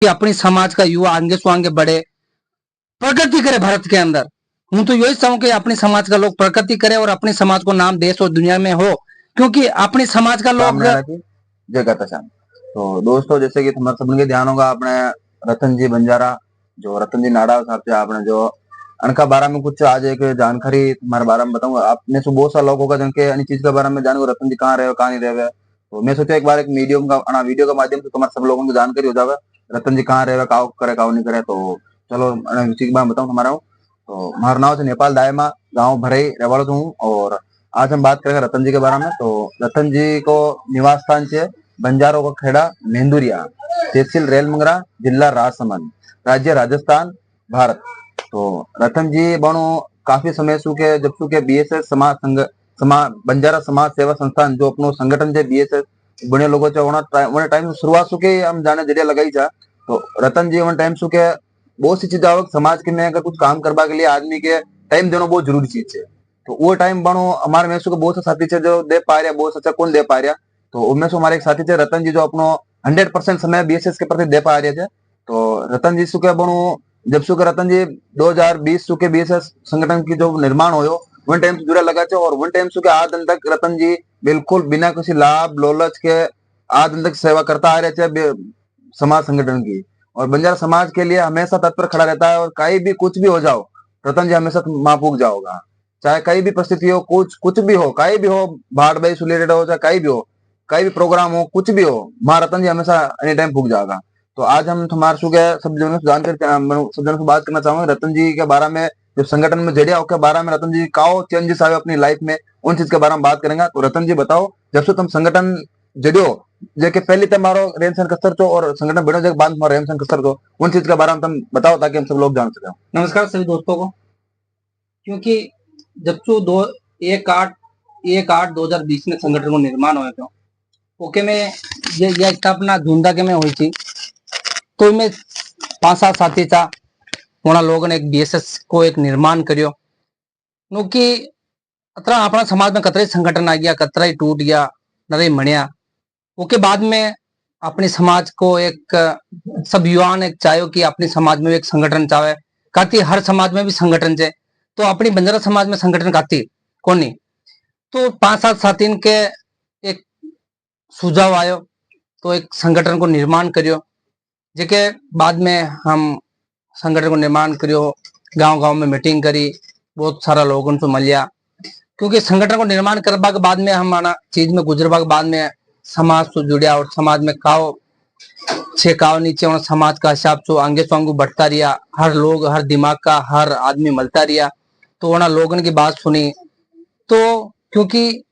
कि अपनी समाज का युवा आगे से आगे बढ़े, प्रगति करे भारत के अंदर। हूँ तो यही चाहूँ कि अपने समाज का लोग प्रगति करे और अपने समाज को नाम देश और दुनिया में हो, क्योंकि अपने समाज का लोग जय गाता श्याम। तो दोस्तों, जैसे कि तुम्हारे सबके ध्यान होगा, आपने रतन जी बंजारा, जो रतन जी नाडा साहब से आपने जो अनका बारे में कुछ आज एक जानकारी तुम्हारे बारे में बताऊंगा। आपने से बहुत सारा लोग होगा जिनके अन्य चीज के बारे में जानो रतन जी कहाँ रहे कहाँ नहीं रहे। तो मैं सोचा एक बार एक मीडियम का वीडियो के माध्यम से तुम्हारे सब लोगों को जानकारी हो जावे रतन जी कहाँ रहे काव करे काव नहीं करे। तो चलो इसी के बारे में बताऊँ तुम्हारा। तो हमारा नाम से नेपाल दायमा गाँव भरई रेवाड़ हूँ, और आज हम बात करेंगे रतन जी के बारे में। तो रतन जी को निवास स्थान से बंजारों का खेड़ा मेहंदुरिया, तहसील रेलमंगरा, जिला राजसमंद, राज्य राजस्थान, भारत। तो रतन जी बनो काफी समय सुके जब सुके बीएसएस बंजारा समाज सेवा संस्थान जो अपनो संगठन है बीएसएस बने लोगों चे टाइम शुरुआत सुके हम जाने जरिया लगाई जा। तो रतन जी वन टाइम सुके बहुत सी चीजें समाज के में अगर कुछ काम करवा के लिए आदमी के टाइम देना बहुत जरूरी चीज है। तो वो टाइम बनो हमारे में से बहुत से साथी है जो दे पा रहा, बहुत अच्छा कौन दे पा रहा। तो उनमें से हमारे एक साथी थे रतन जी जो अपनो 100% समय बीएसएस के प्रति दे पा रहे थे। तो रतन जी सुके बनो जब सुके रतन जी 2020 सुके बीएसएस संगठन की जो निर्माण हो वन टाइम से जुड़ा लगा चे, और वन टाइम सुके आज दिन तक रतन जी बिल्कुल बिना किसी लाभ लोलच के आज दिन तक सेवा करता आ रहे थे समाज संगठन की, और बंजारा समाज के लिए हमेशा तत्पर खड़ा रहता है। और कहीं भी कुछ भी हो जाओ रतन जी हमेशा मापूक जाओगा, चाहे कहीं भी परिस्थिति हो, कुछ भी हो, कहीं भी हो, भाड़ बाई रिलेटेड हो, चाहे कहीं भी हो, कहीं भी प्रोग्राम हो, कुछ भी हो, माँ रतन जी हमेशा एनी टाइम भूख जाएगा। तो आज हम तुम्हारे सुगे सब जनों से जानकर सब जनों से बात करना चाहूंगे रतन जी के बारे में, जब संगठन में जड़िया उसके बारे में रतन जी का चेंजेस आए अपनी लाइफ में, उन चीज के बारे में बात करेंगे। तो रतन जी बताओ, जब से तुम संगठन जड़ियो जेके पहले तुम्हारो रेन सन कसर चो और संगठन बनो जब बाद तुम्हारा रेन सन कसर चो, उन चीज के बारे में तुम बताओ ताकि हम सब लोग जान सके। नमस्कार सभी दोस्तों को। क्योंकि जब से 1/8/2020 में संगठन को निर्माण हुआ था, ओके में यह स्थापना झुंदा के में हुई थी। तो में 5-7 साथी था वहाँ लोगों ने एक बीएसएस को एक निर्माण करियो, क्योंकि अतरा अपना समाज में कतरा संगठन आ गया, कतरा ही टूट गया, नरे मणिया। ओके बाद में अपने समाज को एक सब युवा ने चाहो कि अपने समाज में एक संगठन चाहे, कहती हर समाज में भी संगठन चाहे। तो अपनी बंजारा समाज में संगठन कहती कौन नहीं। तो 5-7 साथी के एक सुझाव आयो, तो एक संगठन को निर्माण करियो, जेके बाद में हम संगठन को निर्माण करियो, गांव-गांव में मीटिंग करी, बहुत सारा लोगों से मिलिया। क्योंकि संगठन को निर्माण करवा के बाद में हम आना चीज में गुजरवा के बाद में समाज से जुड़िया, और समाज में काव छे काव नीचे और समाज का हिसाब से आगे से आगे बढ़ता रिया। हर लोग, हर दिमाग का हर आदमी मिलता रिया। तो वहाँ लोगों की बात सुनी। तो क्योंकि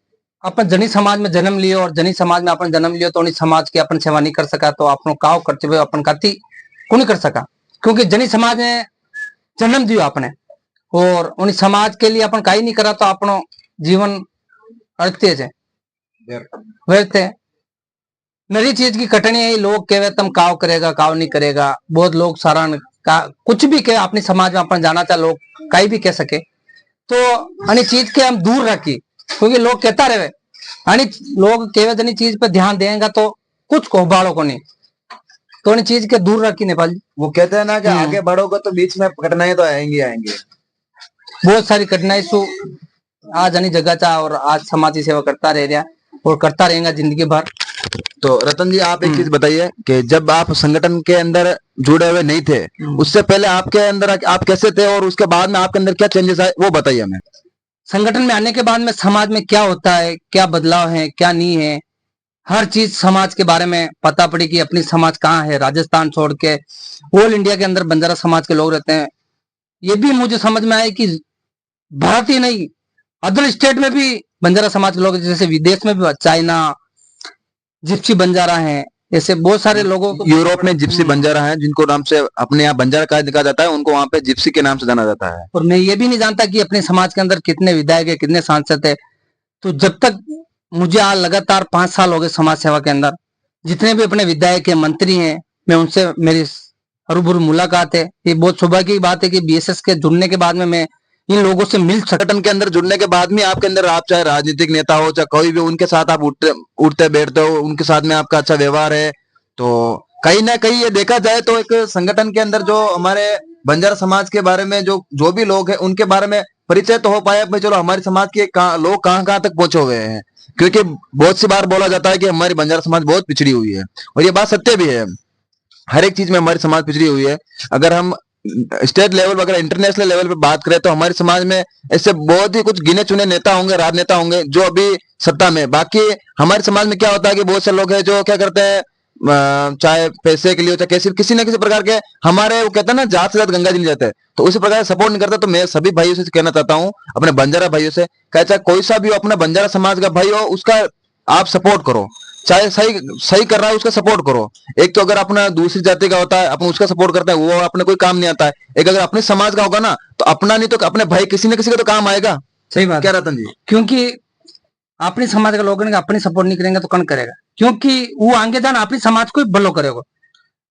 अपन जनी समाज में जन्म लियो और जनी समाज में अपन जन्म लियो, तो उन्हीं समाज की अपन सेवा नहीं कर सका, तो अपन काव करते हुए अपन काती को नहीं कर सका। क्योंकि जनी समाज ने जन्म दियो आपने, और उन्हीं समाज के लिए अपन कहीं नहीं करा, तो अपनो जीवन अड़ते थे व्यर्थ है। नरी चीज की कटनी है, लोग कहे तुम काव करेगा काव नहीं करेगा। बहुत लोग सारा का कुछ भी कहे अपने समाज में अपन जाना चाहे, लोग कहीं भी कह सके। तो अन्य चीज के हम दूर रखी, क्योंकि लोग कहता रहे अन्य लोग केवल जनी चीज पे ध्यान देगा तो कुछ कोहबाड़ों को नहीं, तो अन्य चीज के दूर रखी। नेपाल वो कहते हैं ना कि आगे बढ़ोगे तो बीच में कठिनाई तो आएंगी आएंगी। बहुत सारी कठिनाई सु आज अन्य जगह चाह, और आज समाज की सेवा करता रह रहा और करता रहेगा जिंदगी भर। तो रतन जी आप एक चीज बताइए कि जब आप संगठन के अंदर जुड़े हुए नहीं थे, उससे पहले आपके अंदर आप कैसे थे, और उसके बाद में आपके अंदर क्या चेंजेस आए वो बताइए हमें। संगठन में आने के बाद में समाज में क्या होता है, क्या बदलाव है, क्या नहीं है, हर चीज समाज के बारे में पता पड़ी कि अपनी समाज कहाँ है। राजस्थान छोड़ के ऑल इंडिया के अंदर बंजारा समाज के लोग रहते हैं। ये भी मुझे समझ में आया कि भारत ही नहीं, अदर स्टेट में भी बंजारा समाज के लोग, जैसे विदेश में भी चाइना जिप्सी बंजारा है, ऐसे बहुत सारे लोगों को। यूरोप में जिप्सी बंजारा है, जिनको नाम से अपने यहाँ बंजारा कहा जाता है, उनको वहाँ पे जिप्सी के नाम से जाना जाता है। और मैं ये भी नहीं जानता कि अपने समाज के अंदर कितने विधायक है, कितने सांसद है। तो जब तक मुझे आज लगातार 5 साल हो गए समाज सेवा के अंदर, जितने भी अपने विधायक है, मंत्री हैं, मैं उनसे मेरी रूबरू मुलाकात है। ये बहुत सौभाग्य की बात है कि बीएसएस के जुड़ने के बाद में मैं इन लोगों से मिल संगठन के अंदर जुड़ने के बाद में आपके अंदर, आप चाहे राजनीतिक नेता हो चाहे कोई भी, उनके साथ आप उठते बैठते हो, उनके साथ में आपका अच्छा व्यवहार है। तो कहीं ना कहीं ये देखा जाए तो एक संगठन के अंदर जो हमारे बंजारा समाज के बारे में जो भी लोग हैं उनके बारे में परिचय तो हो पाया, भाई चलो हमारे समाज के लोग कहाँ कहाँ तक पहुंचे हुए हैं, क्योंकि बहुत सी बार बोला जाता है कि हमारी बंजारा समाज बहुत पिछड़ी हुई है, और ये बात सत्य भी है। हर एक चीज में हमारी समाज पिछड़ी हुई है। अगर हम स्टेट लेवल वगैरह इंटरनेशनल लेवल पे बात करें तो हमारे समाज में ऐसे बहुत ही कुछ गिने चुने नेता होंगे, राजनेता होंगे जो अभी सत्ता में। बाकी हमारे समाज में क्या होता है कि बहुत से लोग हैं जो क्या करते हैं, चाहे पैसे के लिए चाहे किसी न किसी प्रकार के, हमारे वो कहते हैं ना जात से जात गंगा जी नहीं जाते, तो उसी प्रकार सपोर्ट नहीं करता। तो मैं सभी भाइयों से कहना चाहता हूँ, अपने बंजारा भाइयों से, चाहे कोई सा भी हो, अपना बंजारा समाज का भाई हो, उसका आप सपोर्ट करो, चाहे सही सही कर रहा है उसका सपोर्ट करो। एक तो अगर अपना दूसरी जाति का होता है अपन उसका सपोर्ट करते हैं, वो अपने कोई काम नहीं आता है। एक अगर अपने समाज का होगा ना तो अपना नहीं तो अपने भाई किसी न किसी का तो काम आएगा। सही बात क्या है। रतन जी? क्योंकि अपने समाज के लोग अपनी सपोर्ट नहीं करेंगे तो कौन करेगा, क्योंकि वो आगे जाना अपने समाज को ही भलो करेगा।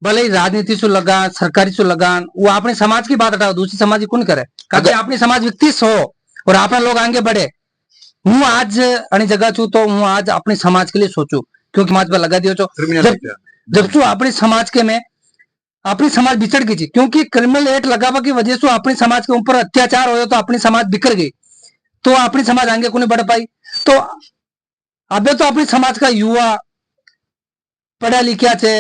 भले ही राजनीति से लगान, सरकारी से लगान, वो अपने समाज की बात हटाओ, दूसरी समाज की कौन करे, क्योंकि अपने समाज विकसित हो और अपना लोग आगे बढ़े। हूँ आज अणी जगह छू तो हूँ आज अपने समाज के लिए सोचू, क्योंकि समाज पर लगा दियो जब तू अपने समाज के में अपनी समाज बिछड़ गई थी, क्योंकि क्रिमिनल एक्ट लगावा की वजह से अपने समाज के ऊपर अत्याचार हो तो अपनी समाज बिखर गई, तो अपनी समाज आगे को नहीं बढ़ पाई। तो अबे तो अपने समाज का युवा पढ़ा लिखा से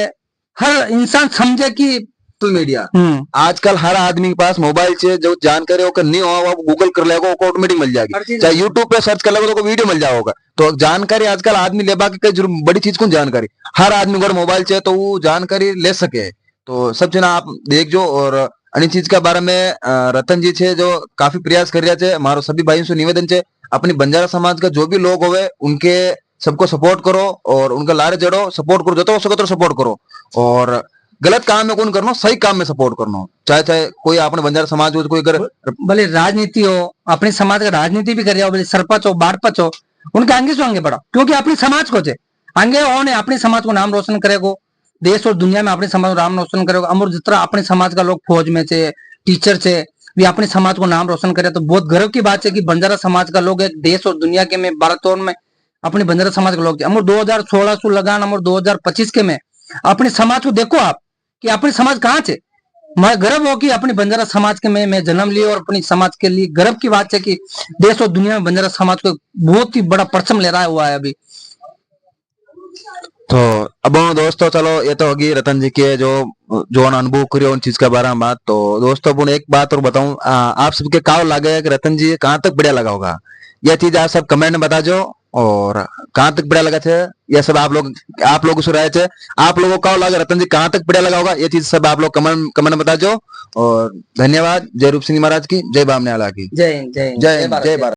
हर इंसान समझे कि सोशल मीडिया आजकल हर आदमी के पास मोबाइल से जो जानकारी होकर नहीं हो वो गूगल कर लेगा, वो ऑटोमेटिक मिल जाएगी। चाहे यूट्यूब पे सर्च कर लेगा तो वीडियो मिल जाएगा। तो जानकारी आजकल आदमी ले बाकी कई बड़ी चीज को जानकारी हर आदमी को मोबाइल चाहिए तो वो जानकारी ले सके। तो सब चीज आप देखो। और अन्य चीज के बारे में रतन जी छे जो काफी प्रयास कर रहा है, हमारो सभी भाइयों से निवेदन है अपनी बंजारा समाज का जो भी लोग होवे उनके सबको सपोर्ट करो और उनका लारे जड़ो, सपोर्ट करो, जो हो सके तो सपोर्ट करो। और गलत काम में कौन करना, सही काम में सपोर्ट करना। चाहे कोई अपने बंजारा समाज हो, कोई भले राजनीति हो, अपने समाज का राजनीति भी कर रहा हो, भले सरपंच हो, बारपच हो, उनके आगे से आगे बढ़ो, क्योंकि अपने समाज को आगे हो ने अपने समाज को नाम रोशन करेगो, देश और दुनिया में अपने समाज को नाम रोशन करेगा। अमर जितना अपने समाज का लोग फौज में से, टीचर से भी अपने समाज को नाम रोशन करे, तो बहुत गर्व की बात है कि बंजारा समाज का लोग एक देश और दुनिया के में भारत और में अपने बंजारा समाज के लोग अमर 2016 से लगान अमर 2025 के में अपने समाज को देखो आप कि अपने समाज कहाँ है। मैं गर्व हो कि अपनी बंजारा समाज के में मैं जन्म लिया, और अपनी समाज के लिए गर्व की बात है कि देश और दुनिया में बंजारा समाज को बहुत ही बड़ा परचम ले रहा हुआ है अभी। तो अब दोस्तों चलो ये तो होगी रतन जी के जो अनुभव करियो उन चीज के बारे में बात। तो दोस्तों अपन एक बात और बताऊं, आप सबके क्या लगे कि रतन जी कहाँ तक बढ़िया लगा होगा, यह चीज आप सब कमेंट में बता जो। और कहाँ तक बढ़िया लगा थे यह सब आप लोग सुन रहे थे, आप लोगों को क्या लगा रतन जी कहाँ तक बढ़िया लगा होगा, ये चीज सब आप लोग कमेंट में बता जो। और धन्यवाद। जय रूप सिंह महाराज की, जय बामने वाला की, जय जय जय भारत।